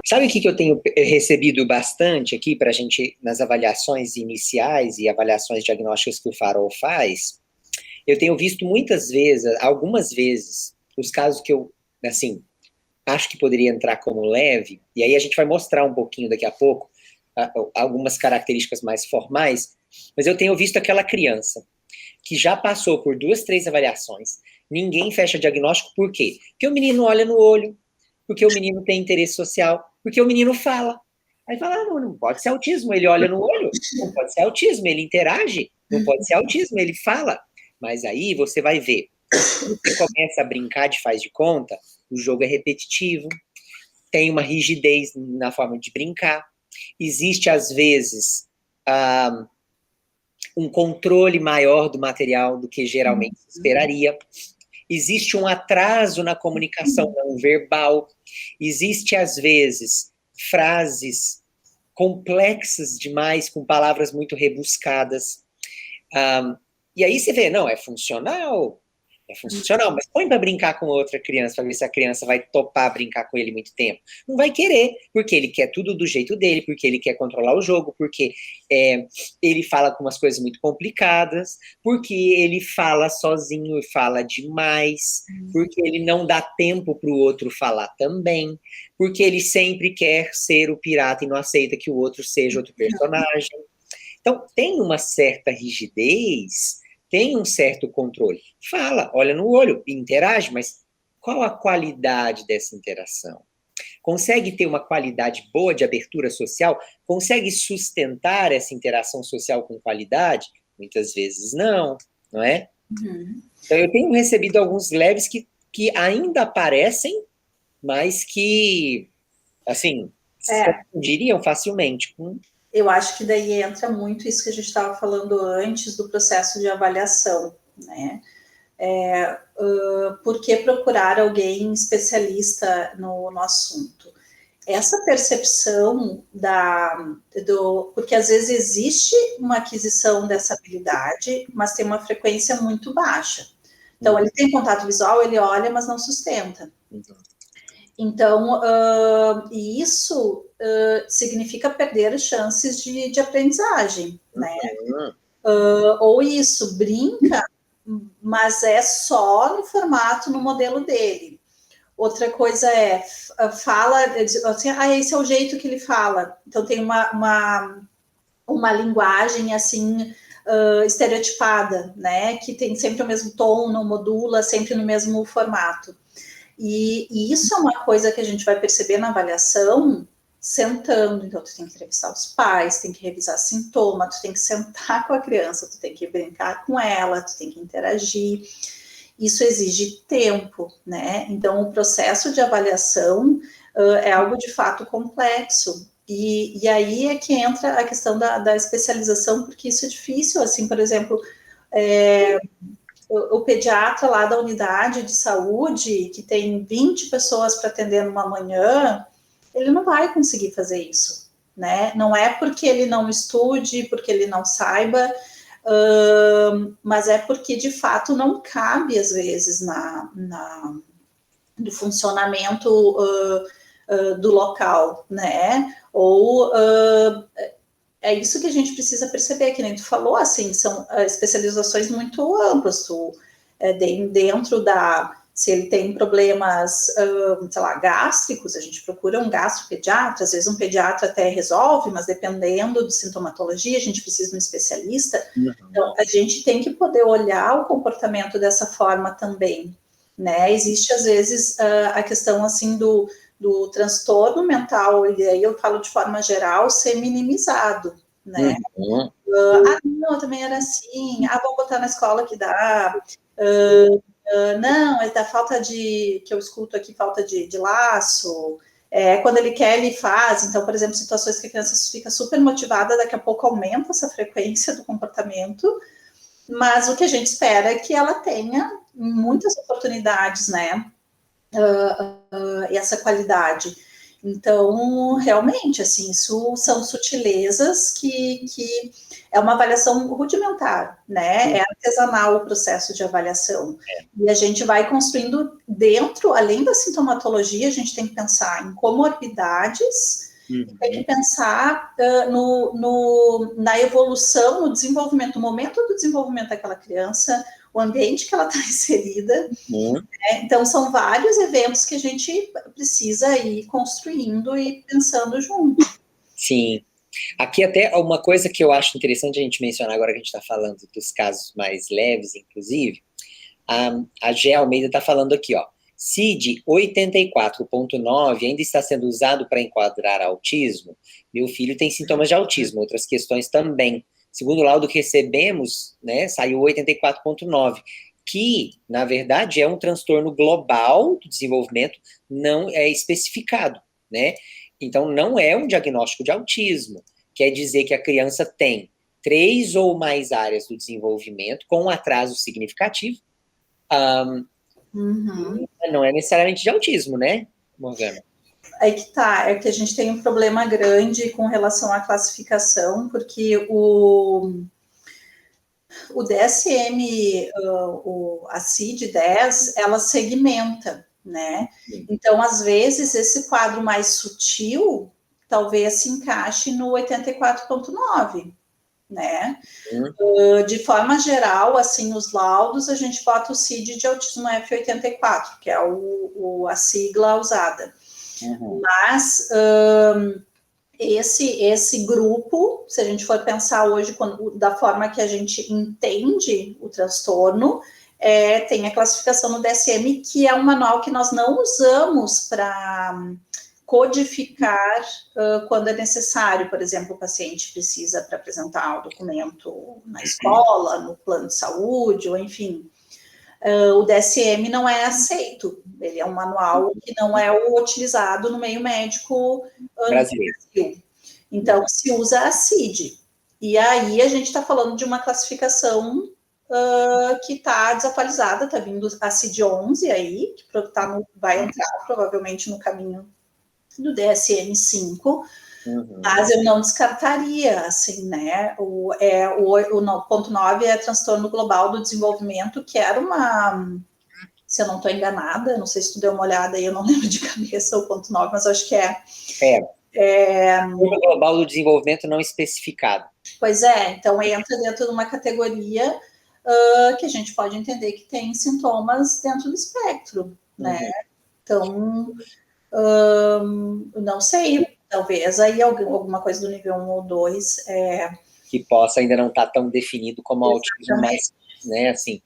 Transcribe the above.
Sabe o que eu tenho recebido bastante aqui para a gente, nas avaliações iniciais e avaliações diagnósticas que o Farol faz? Eu tenho visto muitas vezes, algumas vezes, os casos que eu, assim, acho que poderia entrar como leve, e aí a gente vai mostrar um pouquinho daqui a pouco, algumas características mais formais, mas eu tenho visto aquela criança que já passou por 2, 3 avaliações, ninguém fecha diagnóstico, por quê? Porque o menino olha no olho, porque o menino tem interesse social, porque o menino fala. Aí fala, não pode ser autismo, ele olha no olho, não pode ser autismo, ele interage, não pode ser autismo, ele fala. Mas aí você vai ver, você começa a brincar de faz de conta, o jogo é repetitivo, tem uma rigidez na forma de brincar, existe às vezes um controle maior do material do que geralmente se esperaria, existe um atraso na comunicação não verbal, existe às vezes frases complexas demais, com palavras muito rebuscadas, e aí você vê, não, é funcional, mas põe para brincar com outra criança, para ver se a criança vai topar brincar com ele muito tempo. Não vai querer, porque ele quer tudo do jeito dele, porque ele quer controlar o jogo, porque ele fala com umas coisas muito complicadas, porque ele fala sozinho e fala demais, porque ele não dá tempo para o outro falar também, porque ele sempre quer ser o pirata e não aceita que o outro seja outro personagem. Então, tem uma certa rigidez, tem um certo controle. Fala, olha no olho, interage, mas qual a qualidade dessa interação? Consegue ter uma qualidade boa de abertura social? Consegue sustentar essa interação social com qualidade? Muitas vezes não, não é? Uhum. Então, eu tenho recebido alguns leves que ainda aparecem, mas que, assim, se confundiriam facilmente com... Eu acho que daí entra muito isso que a gente estava falando antes do processo de avaliação, né? Por que procurar alguém especialista no assunto? Essa percepção porque às vezes existe uma aquisição dessa habilidade, mas tem uma frequência muito baixa. Então, ele tem contato visual, ele olha, mas não sustenta. Então, isso significa perder chances de aprendizagem, né? Ou isso, brinca, mas é só no formato, no modelo dele. Outra coisa fala, assim, esse é o jeito que ele fala. Então, tem uma linguagem, assim, estereotipada, né? Que tem sempre o mesmo tom, não modula, sempre no mesmo formato. E isso é uma coisa que a gente vai perceber na avaliação sentando. Então, tu tem que entrevistar os pais, tem que revisar sintoma, tu tem que sentar com a criança, tu tem que brincar com ela, tu tem que interagir. Isso exige tempo, né? Então, o processo de avaliação é algo de fato complexo. E aí é que entra a questão da especialização, porque isso é difícil, assim, por exemplo... o pediatra lá da unidade de saúde, que tem 20 pessoas para atender numa manhã, ele não vai conseguir fazer isso, né? Não é porque ele não estude, porque ele não saiba, mas é porque, de fato, não cabe, às vezes, no funcionamento do local, né? Ou... é isso que a gente precisa perceber, que nem tu falou, assim, são especializações muito amplas, dentro se ele tem problemas, sei lá, gástricos, a gente procura um gastropediatra, às vezes um pediatra até resolve, mas dependendo de sintomatologia, a gente precisa de um especialista. Então, a gente tem que poder olhar o comportamento dessa forma também, né? Existe, às vezes, a questão, assim, do transtorno mental, e aí eu falo de forma geral, ser minimizado, né? Não, também era assim, vamos botar na escola que dá, não, é da falta que eu escuto aqui, falta de laço, quando ele quer, ele faz. Então, por exemplo, situações que a criança fica super motivada, daqui a pouco aumenta essa frequência do comportamento, mas o que a gente espera é que ela tenha muitas oportunidades, né? E essa qualidade. Então, realmente, assim, isso são sutilezas que é uma avaliação rudimentar, né? É artesanal o processo de avaliação. E a gente vai construindo dentro, além da sintomatologia, a gente tem que pensar em comorbidades, tem que pensar na evolução, no desenvolvimento, no momento do desenvolvimento daquela criança, o ambiente que ela está inserida. Então, são vários eventos que a gente precisa ir construindo e pensando junto. Sim. Aqui até uma coisa que eu acho interessante a gente mencionar agora que a gente está falando dos casos mais leves, inclusive, a Gé Almeida está falando aqui, ó, CID 84.9 ainda está sendo usado para enquadrar autismo? Meu filho tem sintomas de autismo, outras questões também. Segundo o laudo que recebemos, né, saiu 84.9, que, na verdade, é um transtorno global do desenvolvimento, não é especificado, né? Então, não é um diagnóstico de autismo. Quer dizer que a criança tem 3 ou mais áreas do desenvolvimento com um atraso significativo. Não é necessariamente de autismo, né, Morgana? Aí que tá, é que a gente tem um problema grande com relação à classificação, porque o DSM, a CID-10, ela segmenta, né? Então, às vezes, esse quadro mais sutil talvez se encaixe no 84.9, né? De forma geral, assim, os laudos, a gente bota o CID de autismo F84, que é a sigla usada. Mas esse grupo, se a gente for pensar hoje da forma que a gente entende o transtorno, tem a classificação no DSM, que é um manual que nós não usamos para codificar quando é necessário. Por exemplo, o paciente precisa para apresentar o documento na escola, no plano de saúde, ou enfim. O DSM não é aceito, ele é um manual que não é utilizado no meio médico brasileiro. Então, se usa a CID. E aí a gente está falando de uma classificação que está desatualizada, está vindo a CID-11 aí, que vai entrar provavelmente no caminho do DSM-5, mas eu não descartaria, assim, né, o ponto 9 é transtorno global do desenvolvimento, que era se eu não estou enganada, não sei se tu deu uma olhada aí, eu não lembro de cabeça o ponto 9, mas acho que é. Transtorno global do desenvolvimento não especificado. Pois é, então entra dentro de uma categoria que a gente pode entender que tem sintomas dentro do espectro, né? Então, não sei, talvez aí alguma coisa do nível 1 ou 2 que possa ainda não estar tão definido como autismo, mas, né, assim...